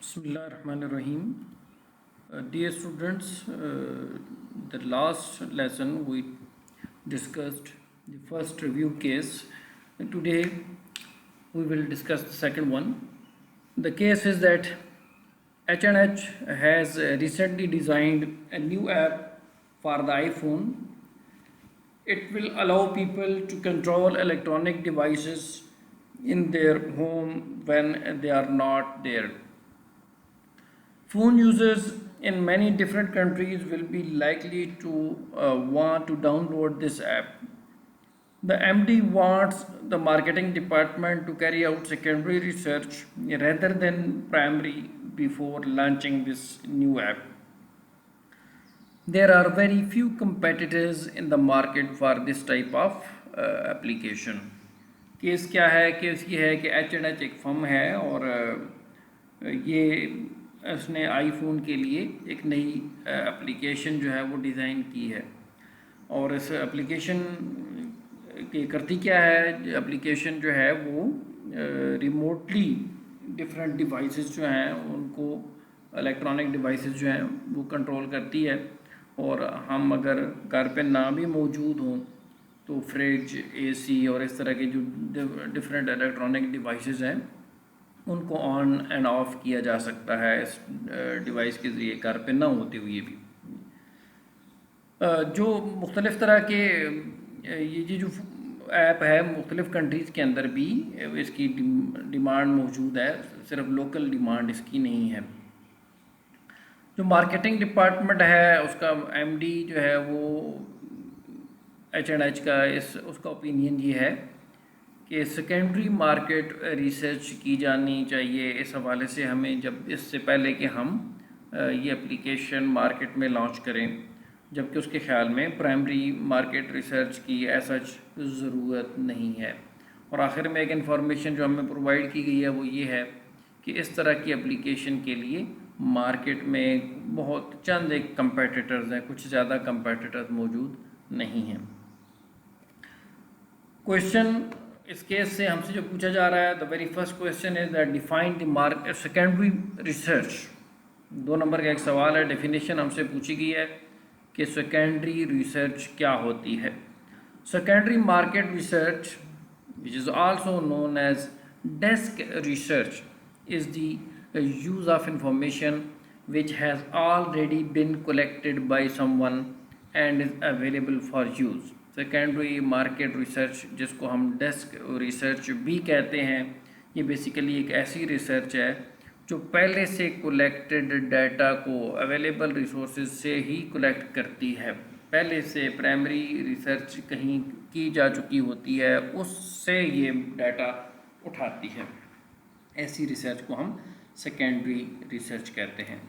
Bismillahirrahmanirrahim. Dear students, the last lesson we discussed the first review case. Today we will discuss the second one. The case is that H&H has recently designed a new app for the iPhone. It will allow people to control electronic devices in their home when they are not there. Phone users in many different countries will be likely to want to download this app. The MD wants the marketing department to carry out secondary research rather than primary before launching this new app. There are very few competitors in the market for this type of application. Case क्या है? Case ये है कि H&H एक firm है और ये उसने आईफोन के लिए एक नई एप्लीकेशन जो है वो डिज़ाइन की है और इस एप्लीकेशन की करती क्या है? एप्लीकेशन जो है वो रिमोटली डिफरेंट डिवाइसेस जो हैं उनको इलेक्ट्रॉनिक डिवाइसेस जो हैं वो कंट्रोल करती है और हम अगर घर पे ना भी मौजूद हों तो फ्रिज, एसी और इस तरह के जो डिफरेंट इलेक्ट्रॉनिक डिवाइसेस हैं उनको ऑन एंड ऑफ किया जा सकता है इस डिवाइस के ज़रिए घर पे ना होते हुए भी। जो मुख्तलिफ़ तरह के ये जो ऐप है मुख्तलिफ़ कंट्रीज़ के अंदर भी इसकी डिमांड मौजूद है, सिर्फ लोकल डिमांड इसकी नहीं है। जो मार्केटिंग डिपार्टमेंट है उसका एमडी जो है वो H&H का उसका ओपिनियन ये है कि सेकेंडरी मार्केट रिसर्च की जानी चाहिए। इस हवाले से हमें जब इससे पहले कि हम ये एप्लीकेशन मार्केट में लॉन्च करें, जबकि उसके ख़्याल में प्राइमरी मार्केट रिसर्च की ऐसा ज़रूरत नहीं है। और आखिर में एक इन्फॉर्मेशन जो हमें प्रोवाइड की गई है वो ये है कि इस तरह की एप्लीकेशन के लिए मार्केट में बहुत चंद एक कंपेटिटर्स हैं, कुछ ज़्यादा कंपेटिटर्स मौजूद नहीं हैं। क्वेश्चन इस केस से हमसे जो पूछा जा रहा है, the very first question is that define the market secondary research. 2 number का एक सवाल है, डेफिनेशन हमसे पूछी गई है कि सेकेंडरी रिसर्च क्या होती है। Secondary market research which is also known as desk research is the use of information which has already been collected by someone and is available for use. Secondary market research जिसको हम desk research भी कहते हैं, ये basically एक ऐसी research है जो पहले से कलेक्टेड डाटा को अवेलेबल रिसोर्सेज से ही कलेक्ट करती है। पहले से प्राइमरी रिसर्च कहीं की जा चुकी होती है, उससे ये डाटा उठाती है। ऐसी रिसर्च को हम सेकेंडरी रिसर्च कहते हैं।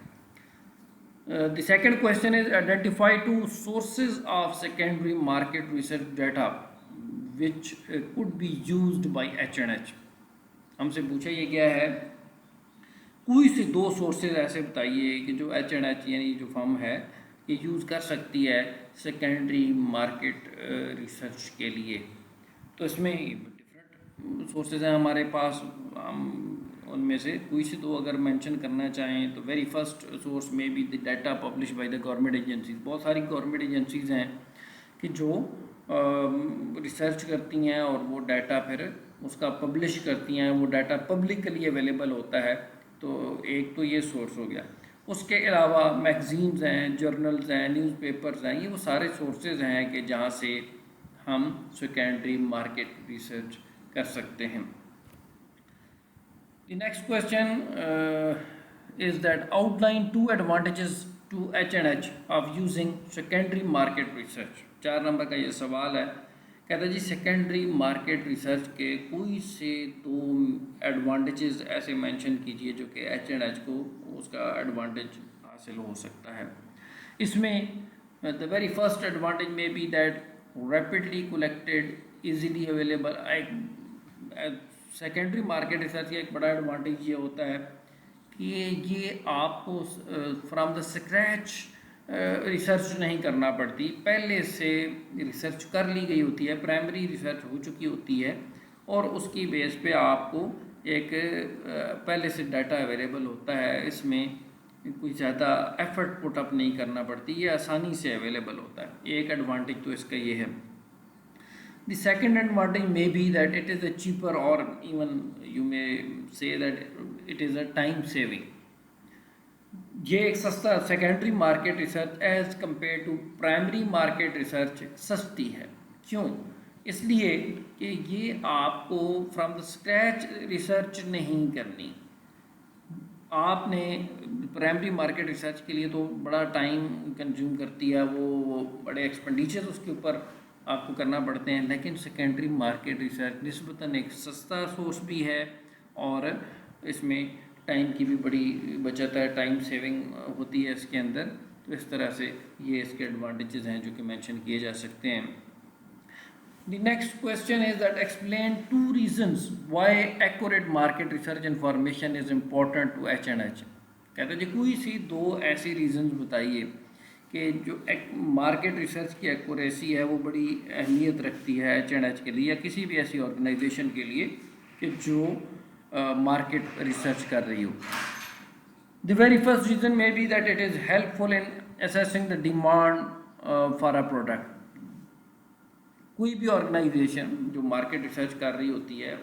The second question is identify 2 sources of secondary market research data which could be used by H&H। हमसे पूछा ये गया है कोई से 2 सोर्सेज ऐसे बताइए कि जो H&H यानी जो फर्म है ये यूज़ कर सकती है सेकेंडरी मार्केट रिसर्च के लिए। तो इसमें डिफरेंट सोर्सेज हैं हमारे पास, हम उनमें से कोई से 2 अगर मेंशन करना चाहें तो वेरी फर्स्ट सोर्स में be the data publish by the government agencies. बहुत सारी गवर्नमेंट एजेंसीज हैं कि जो रिसर्च करती हैं और वो डाटा फिर उसका पब्लिश करती हैं, वो डाटा पब्लिकली अवेलेबल होता है। तो एक तो ये सोर्स हो गया। उसके अलावा मैगज़ीन्स हैं, जर्नल्स हैं, न्यूज़पेपर्स हैं, ये वो सारे सोर्सेज हैं कि जहाँ से हम सेकेंडरी मार्केट रिसर्च कर सकते हैं। The next question is that outline 2 advantages to H&H of using secondary market research। 4 number का ये सवाल है, कहता है जी सेकेंडरी मार्केट रिसर्च के कोई से 2 एडवांटेजेस ऐसे मेंशन कीजिए जो कि H&H को उसका एडवांटेज हासिल हो सकता है। इसमें द वेरी फर्स्ट एडवांटेज में be that rapidly collected easily available. Secondary market research का एक बड़ा एडवांटेज ये होता है कि ये आपको फ्रॉम द स्क्रैच रिसर्च नहीं करना पड़ती, पहले से रिसर्च कर ली गई होती है, प्राइमरी रिसर्च हो चुकी होती है और उसकी बेस पे आपको एक पहले से डाटा अवेलेबल होता है, इसमें कोई ज़्यादा एफर्ट पुट अप नहीं करना पड़ती, ये आसानी से अवेलेबल होता है। एक एडवांटेज तो इसका ये है। The second advantage may be that it is a cheaper, or even you may say that it is a time saving. ये एक सस्ता, secondary market research as compared to primary market research सस्ती है। क्यों? इसलिए कि ये आपको फ्रॉम द स्क्रैच रिसर्च नहीं करनी। आपने प्राइमरी मार्केट रिसर्च के लिए तो बड़ा टाइम कंज्यूम करती है, वो बड़े एक्सपेंडिचर उसके ऊपर आपको करना पड़ते हैं, लेकिन सेकेंडरी मार्केट रिसर्च निस्बतन एक सस्ता सोर्स भी है और इसमें टाइम की भी बड़ी बचत है, टाइम सेविंग होती है इसके अंदर। तो इस तरह से ये इसके एडवांटेजेस हैं जो कि मेंशन किए जा सकते हैं। The next question is that explain 2 reasons why accurate market research information is important to H&H। कहते हैं जी कोई सी 2 ऐसी रीजंस बताइए कि जो मार्केट रिसर्च की एक्यूरेसी है वो बड़ी अहमियत रखती है H&H के लिए या किसी भी ऐसी ऑर्गेनाइजेशन के लिए कि जो मार्केट रिसर्च कर रही हो। The very first reason may be that it is helpful in assessing the demand for a product. कोई भी ऑर्गेनाइजेशन जो मार्केट रिसर्च कर रही होती है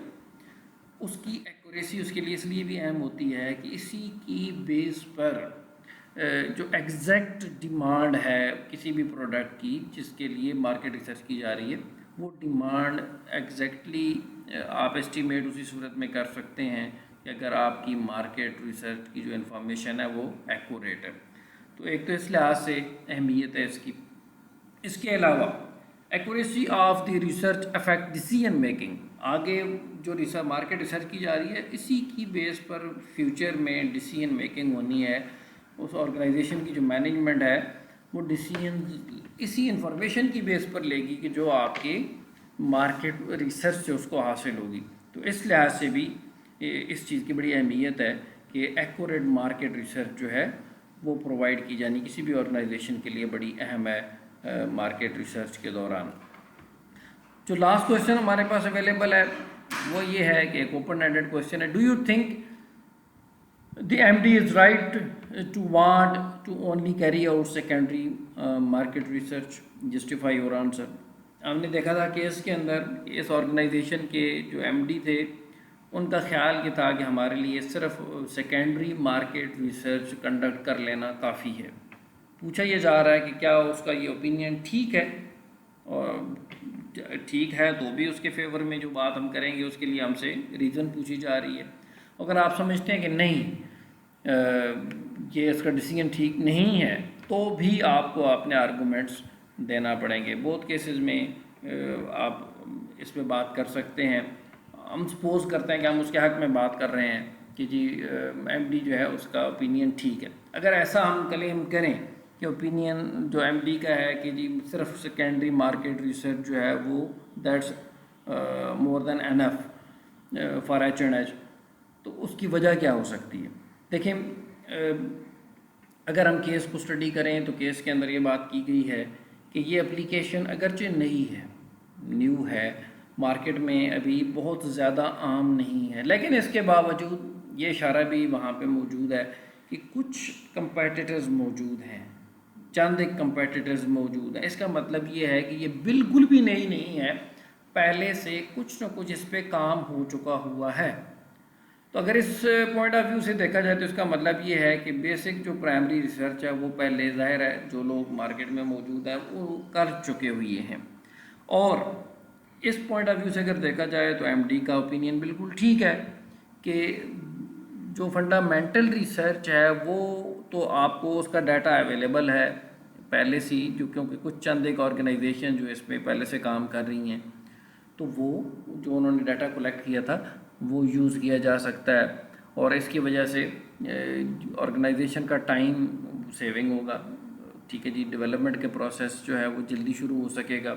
उसकी एक्यूरेसी उसके लिए इसलिए भी अहम होती है कि इसी की बेस पर जो एग्जैक्ट डिमांड है किसी भी प्रोडक्ट की जिसके लिए मार्केट रिसर्च की जा रही है, वो डिमांड एग्जैक्टली आप एस्टीमेट उसी सूरत में कर सकते हैं कि अगर आपकी मार्केट रिसर्च की जो इन्फॉर्मेशन है वो एक्यूरेट है। तो एक तो इस लिहाज से अहमियत है इसकी। इसके अलावा accuracy of the research affect decision making. आगे जो रिसर्च मार्केट रिसर्च की जा रही है इसी की बेस पर फ्यूचर में डिसीजन मेकिंग होनी है। उस ऑर्गेनाइजेशन की जो मैनेजमेंट है वो डिसीजन इसी इंफॉर्मेशन की बेस पर लेगी कि जो आपकी मार्केट रिसर्च से उसको हासिल होगी। तो इस लिहाज से भी इस चीज़ की बड़ी अहमियत है कि एक्यूरेट मार्केट रिसर्च जो है वो प्रोवाइड की जानी किसी भी ऑर्गेनाइजेशन के लिए बड़ी अहम है मार्केट रिसर्च के दौरान। जो लास्ट क्वेश्चन हमारे पास अवेलेबल है वो ये है कि एक ओपन एंडेड क्वेश्चन है। Do you think the MD is right to want to only carry out secondary market research? Justify your answer। हमने देखा था केस के अंदर इस ऑर्गेनाइजेशन के जो MD थे उनका ख्याल ये था कि हमारे लिए सिर्फ सेकेंडरी मार्केट रिसर्च कंडक्ट कर लेना काफ़ी है। पूछा ये जा रहा है कि क्या उसका ये ओपिनियन ठीक है, और ठीक है तो भी उसके फेवर में जो बात हम करेंगे उसके लिए हमसे रीज़न पूछी जा रही है। अगर आप समझते हैं कि नहीं ये इसका डिसीजन ठीक नहीं है तो भी आपको अपने आर्गूमेंट्स देना पड़ेंगे। बहुत केसेस में आप इस पे बात कर सकते हैं। हम सपोज करते हैं कि हम उसके हक़ में बात कर रहे हैं कि जी MD जो है उसका ओपिनियन ठीक है। अगर ऐसा हम क्लेम करें कि ओपिनियन जो MD का है कि जी सिर्फ सेकेंडरी मार्केट रिसर्च जो है वो that's more than enough for H&H, तो उसकी वजह क्या हो सकती है? देखिए अगर हम केस को स्टडी करें तो केस के अंदर ये बात की गई है कि ये एप्लीकेशन अगरचे नई है, न्यू है, मार्केट में अभी बहुत ज़्यादा आम नहीं है, लेकिन इसके बावजूद ये इशारा भी वहाँ पे मौजूद है कि कुछ कंपेटिटर्स मौजूद हैं, चंद एक कंपेटिटर्स मौजूद हैं। इसका मतलब ये है कि ये बिल्कुल भी नई नहीं है, पहले से कुछ न कुछ इस पर काम हो चुका हुआ है। तो अगर इस पॉइंट ऑफ व्यू से देखा जाए तो इसका मतलब ये है कि बेसिक जो प्राइमरी रिसर्च है वो पहले ज़ाहिर है जो लोग मार्केट में मौजूद हैं वो कर चुके हुए हैं। और इस पॉइंट ऑफ व्यू से अगर देखा जाए तो MD का ओपिनियन बिल्कुल ठीक है कि जो फंडामेंटल रिसर्च है वो तो आपको उसका डाटा अवेलेबल है पहले से ही, जो क्योंकि कुछ चंद एक ऑर्गेनाइजेशन जो इस पर पहले से काम कर रही हैं तो वो जो उन्होंने डाटा कलेक्ट किया था वो यूज़ किया जा सकता है और इसकी वजह से ऑर्गेनाइजेशन का टाइम सेविंग होगा। ठीक है जी, डेवलपमेंट के प्रोसेस जो है वो जल्दी शुरू हो सकेगा।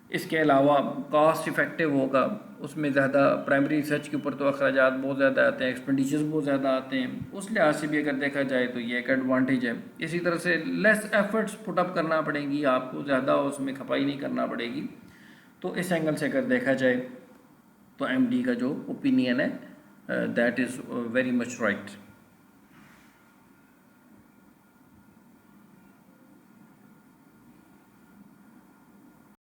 इसके अलावा कॉस्ट इफ़ेक्टिव होगा, उसमें ज़्यादा प्राइमरी रिसर्च के ऊपर तो अखराजात बहुत ज़्यादा आते हैं, एक्सपेंडिचर्स बहुत ज़्यादा आते हैं, उस लिहाज से भी अगर देखा जाए तो ये एक एडवांटेज है। इसी तरह से लेस एफर्ट्स पुटअप करना पड़ेंगी आपको, ज़्यादा उसमें खपाई नहीं करना पड़ेगी। तो इस एंगल से अगर देखा जाए तो MD का जो ओपिनियन है that is very much right.